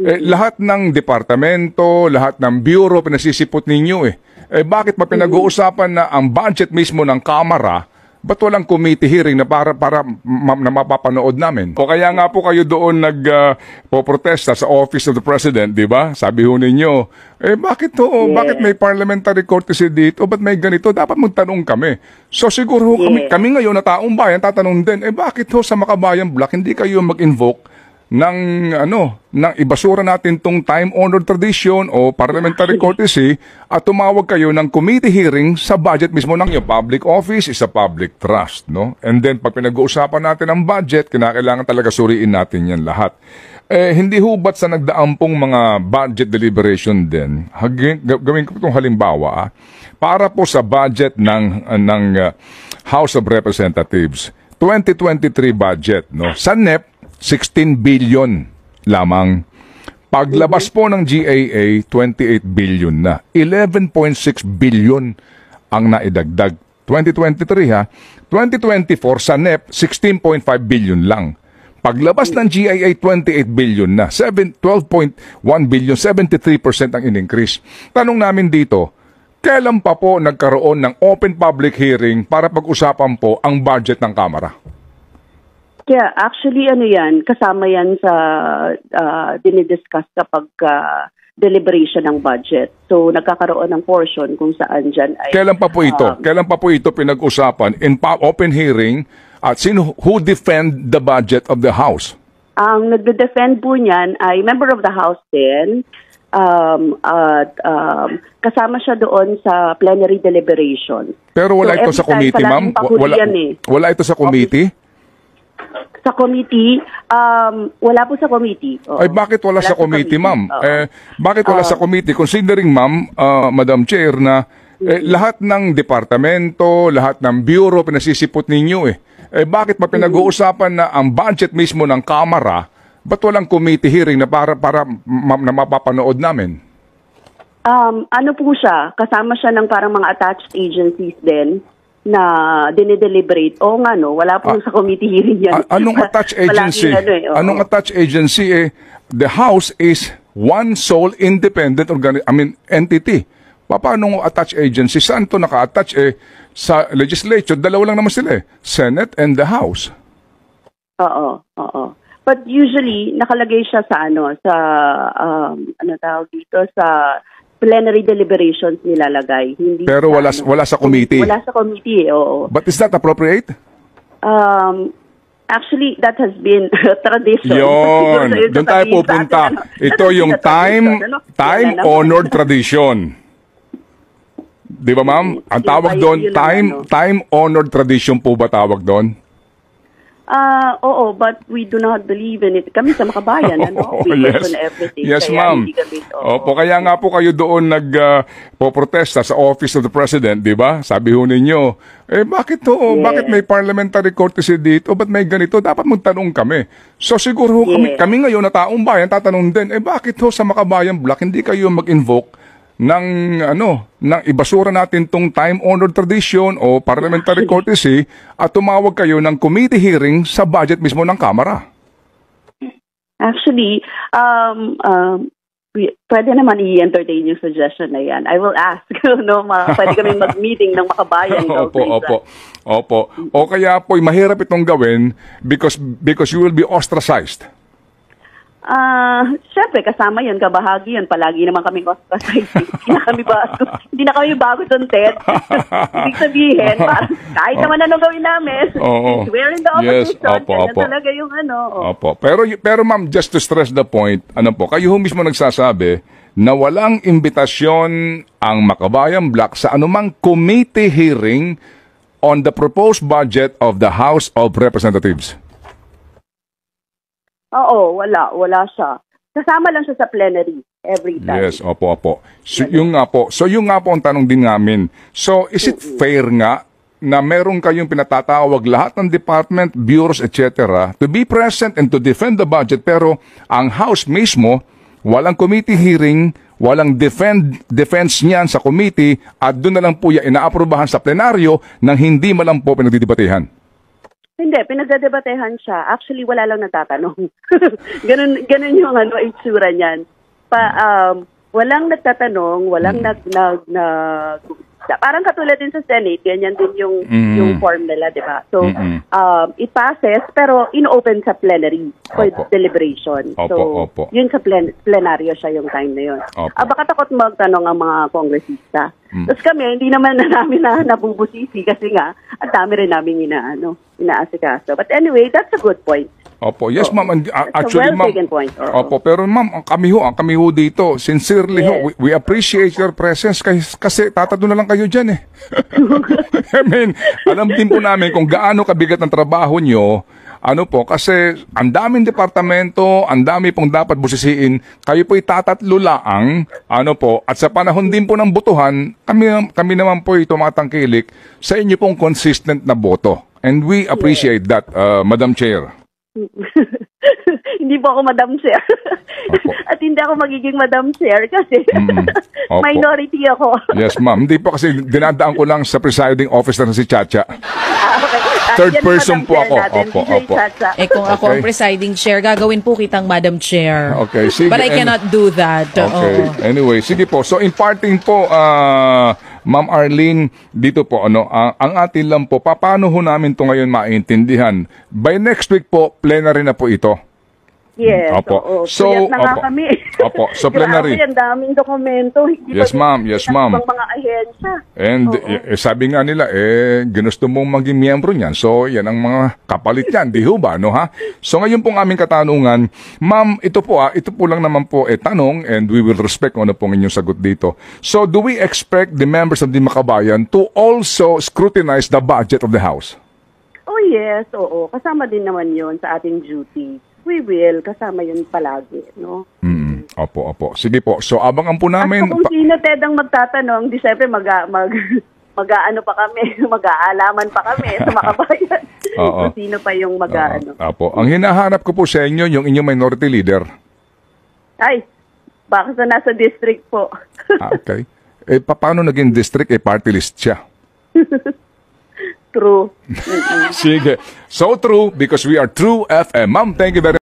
Lahat ng departamento, lahat ng bureau, pinasisipot ninyo eh. Bakit pa pinag-uusapan na ang budget mismo ng Kamara, ba't walang committee hearing na para na mapapanood namin? O kaya nga po kayo doon nagpoprotesta sa Office of the President, di ba? Sabi ho ninyo, bakit to? Bakit may parliamentary courtesy dito? Ba't may ganito? Dapat magtanong kami. So siguro kami ngayon na taong bayan, tatanong din, bakit ho sa Makabayan Block hindi kayo mag-invoke ng ibasura natin tong time-honored tradition o parliamentary courtesy at tumawag kayo ng committee hearing sa budget mismo ng yung public office is a public trust, no? And then pag pinag-uusapan natin ang budget, kinakailangan talaga suriin natin yan lahat. Hindi hubat sa nagdaang pong mga budget deliberation din, gawin ko itong halimbawa, para po sa budget ng House of Representatives, 2023 budget, no? Sa NEP, 16 billion lamang. Paglabas po ng GAA, 28 billion na. 11.6 billion ang naidagdag. 2023 ha. 2024 sa NEP, 16.5 billion lang. Paglabas ng GAA, 28 billion na. 12.1 billion, 73% ang in-increase. Tanong namin dito, kailan pa po nagkaroon ng open public hearing para pag-usapan po ang budget ng Kamara? Yeah, actually yan, kasama yan sa dinidiscuss kapag deliberation ng budget. So nagkakaroon ng portion kung saan dyan ay... Kailan pa po ito pinag-usapan in open hearing at who defend the budget of the House? Ang nagde-defend po niyan ay member of the House din. Kasama siya doon sa plenary deliberation. Pero wala ito sa committee, ma'am? Wala ito sa committee? Sa committee, wala po sa committee. Ay, bakit wala sa committee, ma'am? Bakit wala sa committee? Considering, ma'am, Madam Chair, na lahat ng departamento, lahat ng bureau, pinasisipot ninyo eh. Bakit pa pinag-uusapan na ang budget mismo ng Kamara, ba't walang committee hearing na para na mapapanood namin? Ano po siya? Kasama siya ng parang mga attached agencies din na dinideliberate. O nga no, wala po sa committee hearing yan. Anong attached agency? Anong attached agency? The House is one sole independent entity. Paano attached agency? Saan to naka-attach? Sa legislature, dalawa lang naman sila Senate and the House. Oo. But usually, nakalagay siya sa tawag dito, sa plenary deliberations nilalagay. Hindi pero wala sa committee? Wala sa committee, oo. But is that appropriate? Actually, that has been tradition. Yun. Doon tayo pupunta. Ito yung time-honored tradition. Di ba, ma'am? Ang tawag doon, time-honored tradition po ba tawag doon? Oo, but we do not believe in it. Kami sa Makabayan, we question everything. Yes, ma'am. Opo, kaya nga po kayo doon nagpoprotesta sa Office of the President, di ba? Sabi ho ninyo, bakit to? Bakit may parliamentary courtesy dito? Ba't may ganito? Dapat magtanong kami. So siguro kami ngayon na taong bayan, tatanong din, bakit ho sa Makabayan Block hindi kayo mag-invoke ng ibasura natin tong time-honored tradition o parliamentary courtesy at tumawag kayo ng committee hearing sa budget mismo ng Kamara? Actually, pwede naman i-entertain yung suggestion na yan. I will ask, pwede kami mag-meeting ng Makabayan. Opo. O kaya po, mahirap itong gawin because you will be ostracized. Siyempre, kasama yun, kabahagi yun. Palagi naman kami ostracized. Hindi na kami bago doon, Ted. Ibig sabihin, kahit naman anong gawin namin, we're in the opposition. Kaya talaga yung Opo. Pero ma'am, just to stress the point, kayo mismo nagsasabi na walang imbitasyon ang Makabayan Block sa anumang committee hearing on the proposed budget of the House of Representatives. Oo, wala siya. Kasama lang siya sa plenary every time. Yes, opo. So yung nga po ang tanong din namin. So is it fair nga na meron kayong pinatatawag lahat ng department, bureaus, etc. to be present and to defend the budget, pero ang House mismo walang committee hearing, walang defense niyan sa committee at doon na lang po yan inaaprubahan sa plenaryo nang hindi man lang po pinagdidebatehan? Hindi, pinagdedebatehan siya. Actually, wala lang nagtatanong. ganun yung itsura niyan. Walang nagtatanong, walang parang katulad din sa Senate, ganyan din yung form nila, di ba? So, it passes, pero in-open sa plenary for deliberation. So, yun sa plenaryo siya yung time na yun. Baka takot magtanong ang mga kongresista. Tapos kami, hindi naman namin nabubusisi kasi nga, ang dami rin namin inaasikaso. But anyway, that's a good point. Opo, yes ma'am. Actually, well taken point. Opo, pero ma'am, kami ho dito, sincerely we appreciate your presence kasi tatado na lang kayo dyan eh. I mean, alam din po namin kung gaano kabigat ang trabaho nyo, kasi ang daming departamento, ang dami pong dapat busisiin, kayo po'y tatatlo laang, at sa panahon din po ng botohan, kami naman po'y tumatangkilik sa inyo pong consistent na boto. And we appreciate that, Madam Chair. Hindi po ako Madam Chair. At hindi ako magiging Madam Chair kasi minority ako. Yes, ma'am. Hindi po kasi dinadaan ko lang sa presiding officer na si Chacha. Okay. Third person po ako. Opo. Kung ako ang presiding chair, gagawin po kitang Madam Chair. Okay, sige. But I cannot do that. Okay. Anyway, sige po. So, in parting po, Ma'am Arlene, dito po, ang atin lang po, paano ho namin ito ngayon maintindihan? By next week po, plenary na po ito. Yes. Opo. So, nga kami. Opo, so plenary. Grabe, ang daming dokumento. Yes, ma'am. Yes, ma'am. Mga ahensya. And sabi nga nila, ginusto mong maging miyembro niyan. So, yan ang mga kapalit yan. Di ho ba, ha? So, ngayon pong aming katanungan, ma'am, ito po lang naman po tanong and we will respect kung ano pong inyong sagot dito. So, do we expect the members of the Makabayan to also scrutinize the budget of the House? Oh, yes. Oo. Kasama din naman yon sa ating duty. We will. Kasama yun palagi, no? Opo. Sige po. So, abangan po namin. At kung sino, Ted, ang magtatanong, di syempre mag-aalaman pa kami sa Makabayan. Kung sino pa yung Opo. Ang hinahanap ko po sa inyo, yung inyong minority leader. Ay, baka sa nasa district po. Okay. Paano naging district? Party list siya. True. Sige. So true because we are True FM. Ma'am, thank you very much.